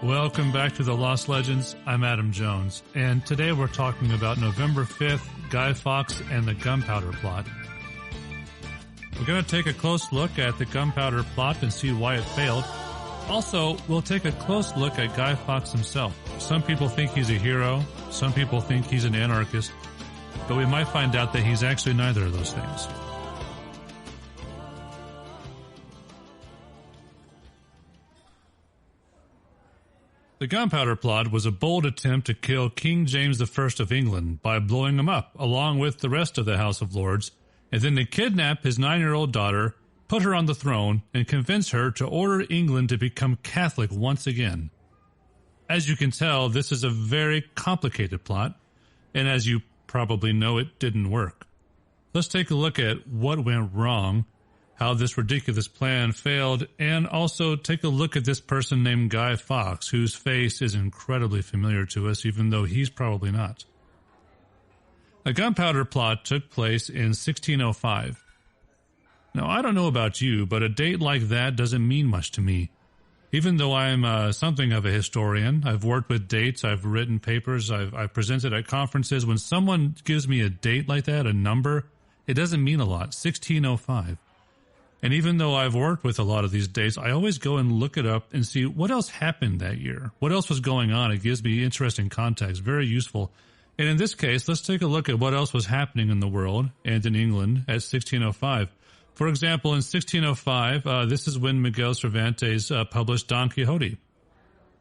Welcome back to The Lost Legends. I'm Adam Jones, and today we're talking about November 5th, Guy Fawkes and the gunpowder plot. We're going to take a close look at the gunpowder plot and see why it failed. Also, we'll take a close look at Guy Fawkes himself. Some people think he's a hero, some people think he's an anarchist, but we might find out that he's actually neither of those things. The gunpowder plot was a bold attempt to kill King James I of England by blowing him up, along with the rest of the House of Lords, and then to kidnap his 9-year-old daughter, put her on the throne, and convince her to order England to become Catholic once again. As you can tell, this is a very complicated plot, and as you probably know, it didn't work. Let's take a look at what went wrong, how this ridiculous plan failed, and also take a look at this person named Guy Fawkes, whose face is incredibly familiar to us, even though he's probably not. The gunpowder plot took place in 1605. Now, I don't know about you, but a date like that doesn't mean much to me. Even though I'm something of a historian, I've worked with dates, I've written papers, I've presented at conferences. When someone gives me a date like that, a number, it doesn't mean a lot. 1605. And even though I've worked with a lot of these dates, I always go and look it up and see what else happened that year. What else was going on? It gives me interesting context, very useful. And in this case, let's take a look at what else was happening in the world and in England at 1605. For example, in 1605, this is when Miguel Cervantes published Don Quixote.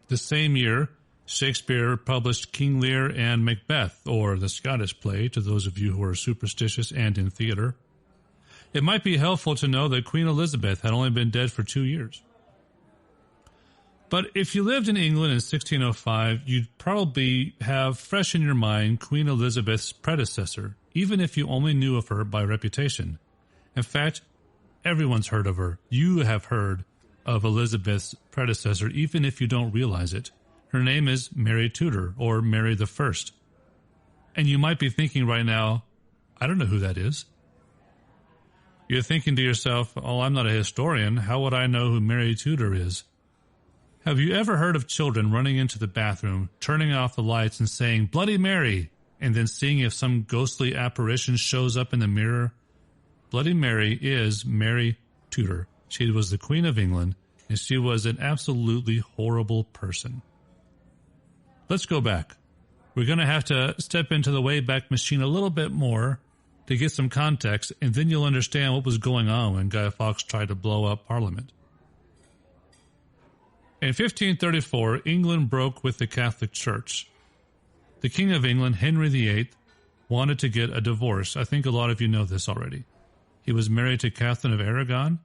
The same year, Shakespeare published King Lear and Macbeth, or the Scottish play, to those of you who are superstitious and in theater. It might be helpful to know that Queen Elizabeth had only been dead for 2 years. But if you lived in England in 1605, you'd probably have fresh in your mind Queen Elizabeth's predecessor, even if you only knew of her by reputation. In fact, everyone's heard of her. You have heard of Elizabeth's predecessor, even if you don't realize it. Her name is Mary Tudor, or Mary the First. And you might be thinking right now, I don't know who that is. You're thinking to yourself, oh, I'm not a historian. How would I know who Mary Tudor is? Have you ever heard of children running into the bathroom, turning off the lights and saying, Bloody Mary, and then seeing if some ghostly apparition shows up in the mirror? Bloody Mary is Mary Tudor. She was the Queen of England, and she was an absolutely horrible person. Let's go back. We're going to have to step into the Wayback Machine a little bit more to get some context, and then you'll understand what was going on when Guy Fawkes tried to blow up Parliament. In 1534, England broke with the Catholic Church. The King of England, Henry VIII, wanted to get a divorce. I think a lot of you know this already. He was married to Catherine of Aragon.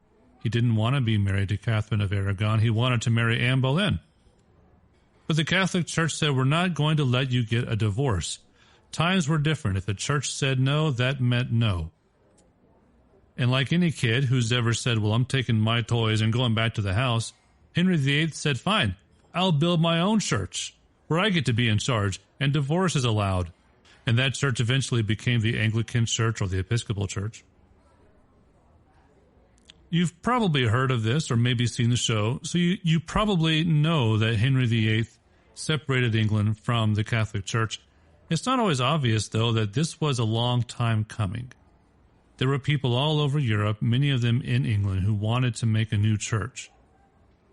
He didn't want to be married to Catherine of Aragon. He wanted to marry Anne Boleyn. But the Catholic Church said, we're not going to let you get a divorce. Times were different. If the church said no, that meant no. And like any kid who's ever said, well, I'm taking my toys and going back to the house, Henry VIII said, fine, I'll build my own church where I get to be in charge, and divorce is allowed. And that church eventually became the Anglican Church or the Episcopal Church. You've probably heard of this or maybe seen the show, so you probably know that Henry VIII separated England from the Catholic Church. It's not always obvious, though, that this was a long time coming. There were people all over Europe, many of them in England, who wanted to make a new church.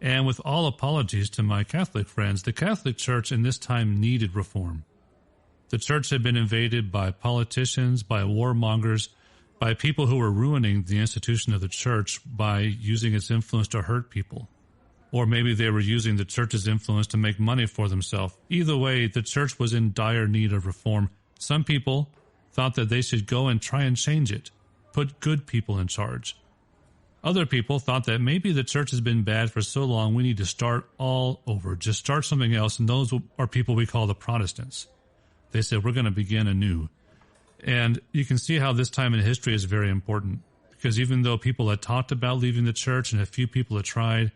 And with all apologies to my Catholic friends, the Catholic Church in this time needed reform. The church had been invaded by politicians, by warmongers, by people who were ruining the institution of the church by using its influence to hurt people. Or maybe they were using the church's influence to make money for themselves. Either way, the church was in dire need of reform. Some people thought that they should go and try and change it, put good people in charge. Other people thought that maybe the church has been bad for so long, we need to start all over, just start something else, and those are people we call the Protestants. They said, we're going to begin anew. And you can see how this time in history is very important, because even though people had talked about leaving the church and a few people had tried,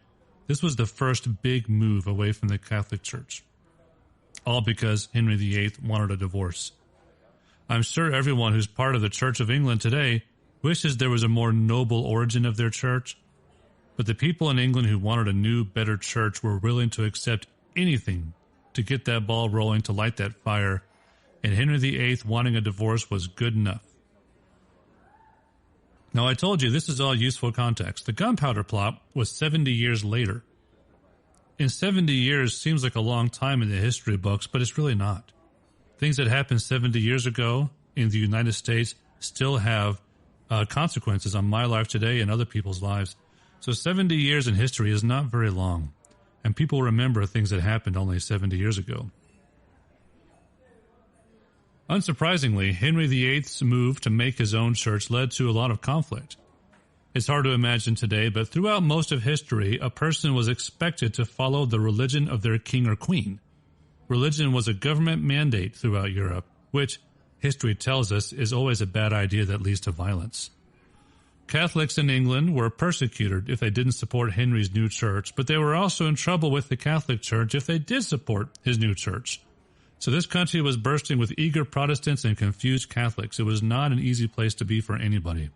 this was the first big move away from the Catholic Church. All because Henry VIII wanted a divorce. I'm sure everyone who's part of the Church of England today wishes there was a more noble origin of their church, but the people in England who wanted a new, better church were willing to accept anything to get that ball rolling, to light that fire, and Henry VIII wanting a divorce was good enough. Now, I told you this is all useful context. The gunpowder plot was 70 years later. And 70 years seems like a long time in the history books, but it's really not. Things that happened 70 years ago in the United States still have consequences on my life today and other people's lives. So 70 years in history is not very long. And people remember things that happened only 70 years ago. Unsurprisingly, Henry VIII's move to make his own church led to a lot of conflict. It's hard to imagine today, but throughout most of history, a person was expected to follow the religion of their king or queen. Religion was a government mandate throughout Europe, which, history tells us, is always a bad idea that leads to violence. Catholics in England were persecuted if they didn't support Henry's new church, but they were also in trouble with the Catholic Church if they did support his new church. So this country was bursting with eager Protestants and confused Catholics. It was not an easy place to be for anybody.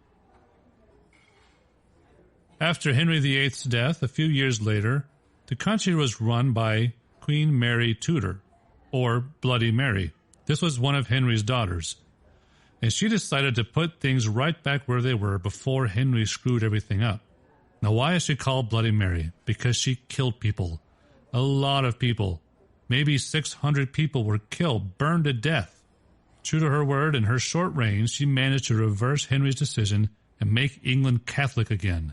After Henry VIII's death, a few years later, the country was run by Queen Mary Tudor, or Bloody Mary. This was one of Henry's daughters. And she decided to put things right back where they were before Henry screwed everything up. Now, why is she called Bloody Mary? Because she killed people. A lot of people. Maybe 600 people were killed, burned to death. True to her word, in her short reign, she managed to reverse Henry's decision and make England Catholic again.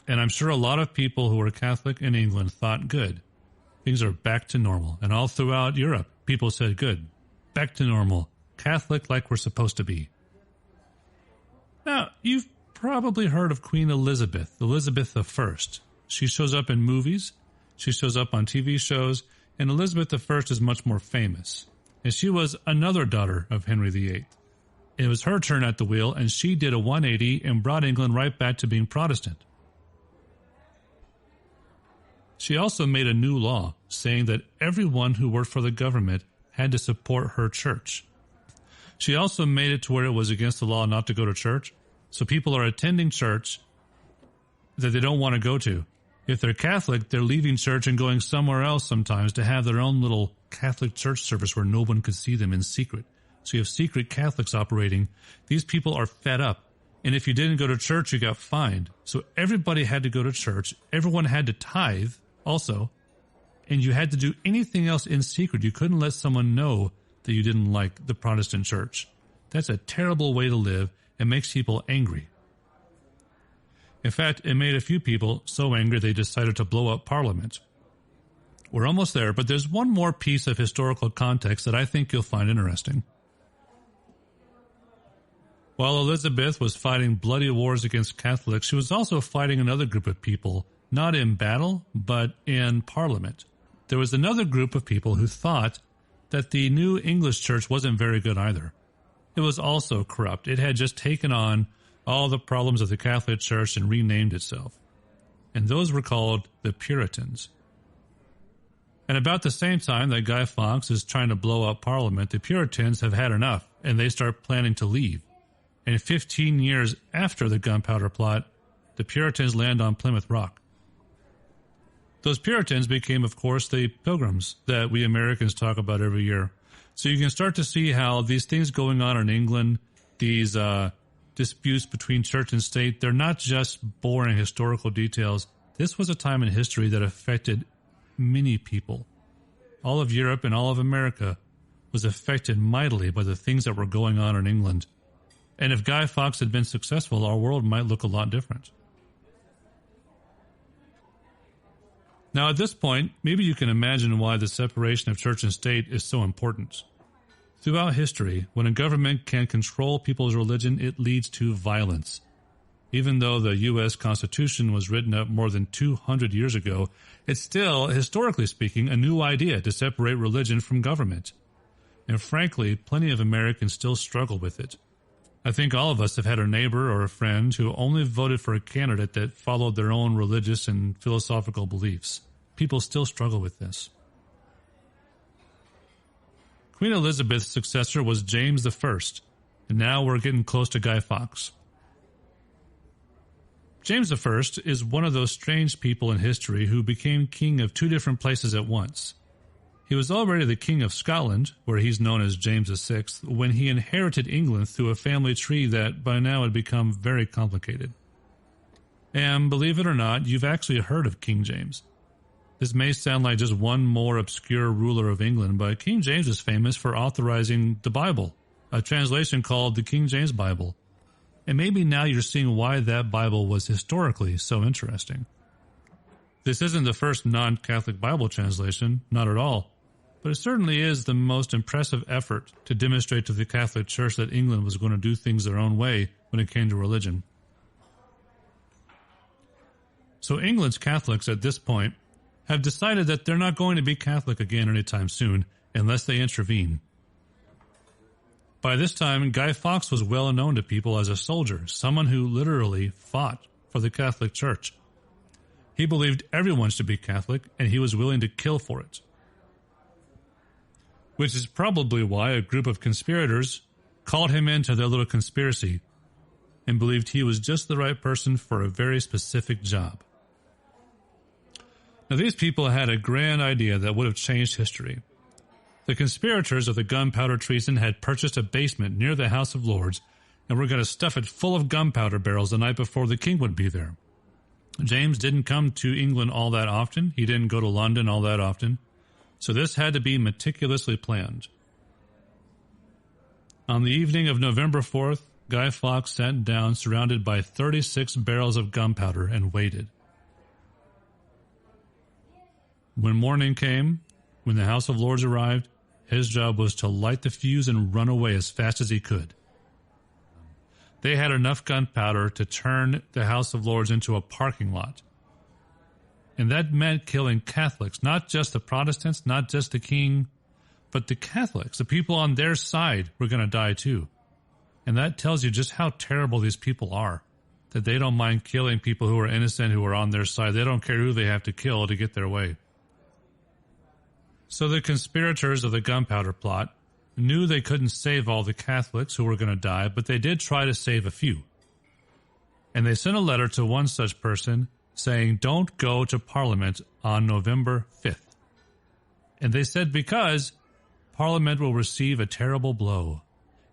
And I'm sure a lot of people who were Catholic in England thought, good, things are back to normal. And all throughout Europe, people said, good, back to normal, Catholic like we're supposed to be. Now, you've probably heard of Queen Elizabeth I. She shows up in movies. She shows up on TV shows, and Elizabeth I is much more famous. And she was another daughter of Henry VIII. It was her turn at the wheel, and she did a 180 and brought England right back to being Protestant. She also made a new law saying that everyone who worked for the government had to support her church. She also made it to where it was against the law not to go to church, so people are attending church that they don't want to go to. If they're Catholic, they're leaving church and going somewhere else sometimes to have their own little Catholic church service where no one could see them in secret. So you have secret Catholics operating. These people are fed up. And if you didn't go to church, you got fined. So everybody had to go to church. Everyone had to tithe also. And you had to do anything else in secret. You couldn't let someone know that you didn't like the Protestant church. That's a terrible way to live. It makes people angry. In fact, it made a few people so angry they decided to blow up Parliament. We're almost there, but there's one more piece of historical context that I think you'll find interesting. While Elizabeth was fighting bloody wars against Catholics, she was also fighting another group of people, not in battle, but in Parliament. There was another group of people who thought that the new English church wasn't very good either. It was also corrupt. It had just taken on all the problems of the Catholic Church and renamed itself. And those were called the Puritans. And about the same time that Guy Fawkes is trying to blow up Parliament, the Puritans have had enough, and they start planning to leave. And 15 years after the gunpowder plot, the Puritans land on Plymouth Rock. Those Puritans became, of course, the Pilgrims that we Americans talk about every year. So you can start to see how these things going on in England, these disputes between church and state, they're not just boring historical details. This was a time in history that affected many people. All of Europe and all of America was affected mightily by the things that were going on in England. And if Guy Fawkes had been successful, our world might look a lot different. Now, at this point, maybe you can imagine why the separation of church and state is so important. Throughout history, when a government can control people's religion, it leads to violence. Even though the U.S. Constitution was written up more than 200 years ago, it's still, historically speaking, a new idea to separate religion from government. And frankly, plenty of Americans still struggle with it. I think all of us have had a neighbor or a friend who only voted for a candidate that followed their own religious and philosophical beliefs. People still struggle with this. Queen Elizabeth's successor was James I, and now we're getting close to Guy Fawkes. James I is one of those strange people in history who became king of two different places at once. He was already the king of Scotland, where he's known as James VI, when he inherited England through a family tree that by now had become very complicated. And believe it or not, you've actually heard of King James. This may sound like just one more obscure ruler of England, but King James is famous for authorizing the Bible, a translation called the King James Bible. And maybe now you're seeing why that Bible was historically so interesting. This isn't the first non-Catholic Bible translation, not at all, but it certainly is the most impressive effort to demonstrate to the Catholic Church that England was going to do things their own way when it came to religion. So England's Catholics at this point have decided that they're not going to be Catholic again anytime soon unless they intervene. By this time, Guy Fawkes was well known to people as a soldier, someone who literally fought for the Catholic Church. He believed everyone should be Catholic, and he was willing to kill for it. Which is probably why a group of conspirators called him into their little conspiracy and believed he was just the right person for a very specific job. Now, these people had a grand idea that would have changed history. The conspirators of the gunpowder treason had purchased a basement near the House of Lords and were going to stuff it full of gunpowder barrels the night before the king would be there. James didn't come to England all that often. He didn't go to London all that often. So this had to be meticulously planned. On the evening of November 4th, Guy Fawkes sat down surrounded by 36 barrels of gunpowder and waited. When morning came, when the House of Lords arrived, his job was to light the fuse and run away as fast as he could. They had enough gunpowder to turn the House of Lords into a parking lot. And that meant killing Catholics, not just the Protestants, not just the king, but the Catholics. The people on their side were going to die too. And that tells you just how terrible these people are, that they don't mind killing people who are innocent, who are on their side. They don't care who they have to kill to get their way. So the conspirators of the gunpowder plot knew they couldn't save all the Catholics who were going to die, but they did try to save a few. And they sent a letter to one such person saying, "Don't go to Parliament on November 5th. And they said because Parliament will receive a terrible blow.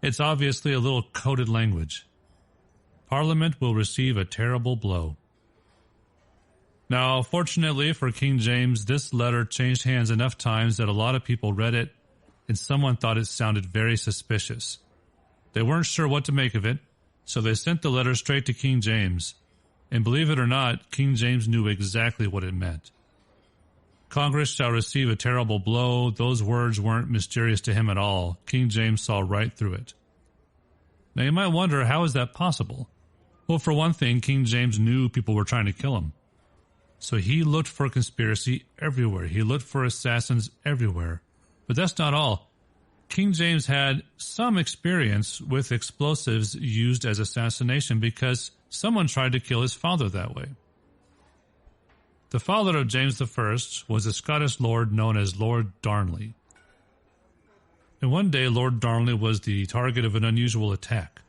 It's obviously a little coded language. Parliament will receive a terrible blow. Now, fortunately for King James, this letter changed hands enough times that a lot of people read it and someone thought it sounded very suspicious. They weren't sure what to make of it, so they sent the letter straight to King James. And believe it or not, King James knew exactly what it meant. Congress shall receive a terrible blow. Those words weren't mysterious to him at all. King James saw right through it. Now you might wonder, how is that possible? Well, for one thing, King James knew people were trying to kill him. So he looked for conspiracy everywhere. He looked for assassins everywhere. But that's not all. King James had some experience with explosives used as assassination because someone tried to kill his father that way. The father of James I was a Scottish lord known as Lord Darnley. And one day Lord Darnley was the target of an unusual attack.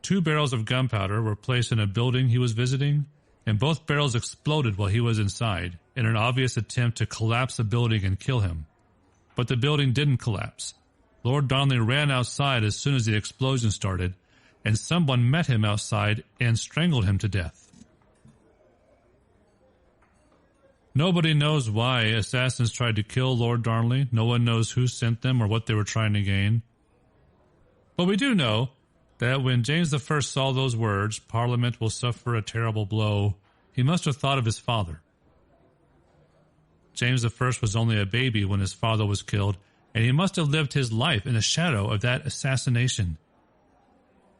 2 barrels of gunpowder were placed in a building he was visiting, and both barrels exploded while he was inside in an obvious attempt to collapse the building and kill him. But the building didn't collapse. Lord Darnley ran outside as soon as the explosion started, and someone met him outside and strangled him to death. Nobody knows why assassins tried to kill Lord Darnley. No one knows who sent them or what they were trying to gain. But we do know that when James I saw those words, Parliament will suffer a terrible blow, he must have thought of his father. James I was only a baby when his father was killed, and he must have lived his life in the shadow of that assassination.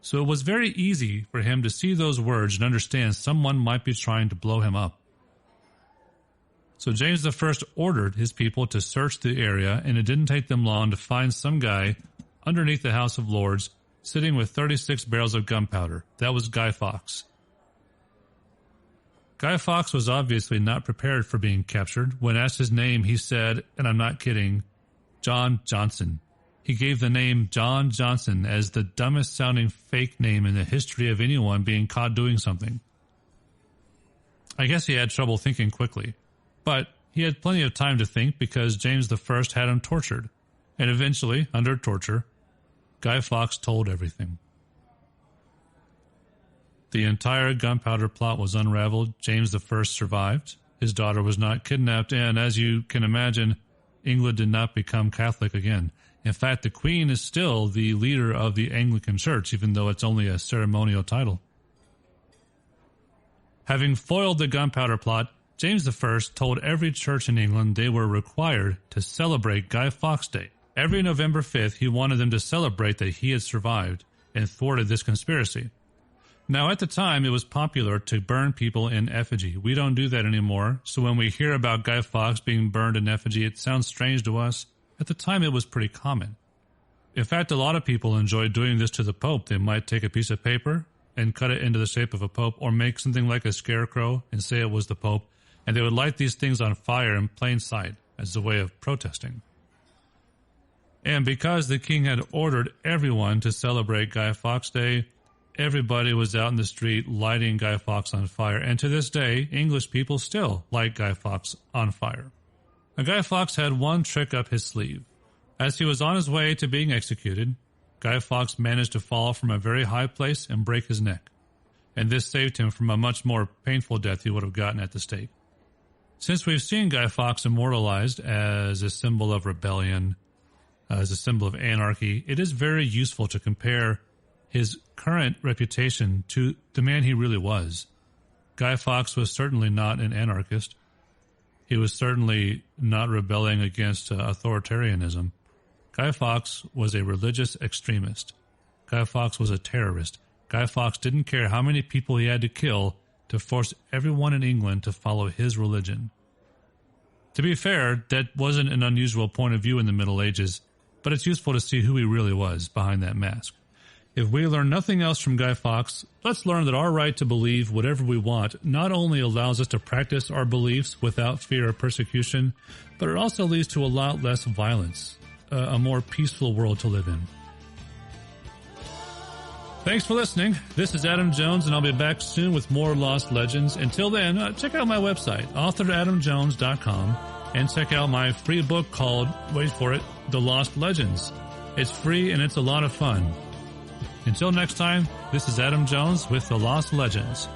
So it was very easy for him to see those words and understand someone might be trying to blow him up. So James I ordered his people to search the area, and it didn't take them long to find some guy underneath the House of Lords sitting with 36 barrels of gunpowder. That was Guy Fawkes. Guy Fawkes was obviously not prepared for being captured. When asked his name, he said, and I'm not kidding, John Johnson. He gave the name John Johnson as the dumbest sounding fake name in the history of anyone being caught doing something. I guess he had trouble thinking quickly, but he had plenty of time to think because James I had him tortured, and eventually, under torture, Guy Fawkes told everything. The entire gunpowder plot was unraveled. James I survived. His daughter was not kidnapped, and as you can imagine, England did not become Catholic again. In fact, the Queen is still the leader of the Anglican Church, even though it's only a ceremonial title. Having foiled the gunpowder plot, James I told every church in England they were required to celebrate Guy Fawkes Day. Every November 5th, he wanted them to celebrate that he had survived and thwarted this conspiracy. Now, at the time, it was popular to burn people in effigy. We don't do that anymore, so when we hear about Guy Fawkes being burned in effigy, it sounds strange to us. At the time, it was pretty common. In fact, a lot of people enjoyed doing this to the Pope. They might take a piece of paper and cut it into the shape of a Pope, or make something like a scarecrow and say it was the Pope, and they would light these things on fire in plain sight as a way of protesting. And because the king had ordered everyone to celebrate Guy Fawkes Day, everybody was out in the street lighting Guy Fawkes on fire, and to this day, English people still light Guy Fawkes on fire. Now, Guy Fawkes had one trick up his sleeve. As he was on his way to being executed, Guy Fawkes managed to fall from a very high place and break his neck, and this saved him from a much more painful death he would have gotten at the stake. Since we've seen Guy Fawkes immortalized as a symbol of rebellion, as a symbol of anarchy, it is very useful to compare his current reputation to the man he really was. Guy Fawkes was certainly not an anarchist. He was certainly not rebelling against authoritarianism. Guy Fawkes was a religious extremist. Guy Fawkes was a terrorist. Guy Fawkes didn't care how many people he had to kill to force everyone in England to follow his religion. To be fair, that wasn't an unusual point of view in the Middle Ages, but it's useful to see who he really was behind that mask. If we learn nothing else from Guy Fawkes, let's learn that our right to believe whatever we want not only allows us to practice our beliefs without fear of persecution, but it also leads to a lot less violence, a more peaceful world to live in. Thanks for listening. This is Adam Jones, and I'll be back soon with more Lost Legends. Until then, check out my website, authoradamjones.com, and check out my free book called, wait for it, The Lost Legends. It's free and it's a lot of fun. Until next time, this is Adam Jones with The Lost Legends.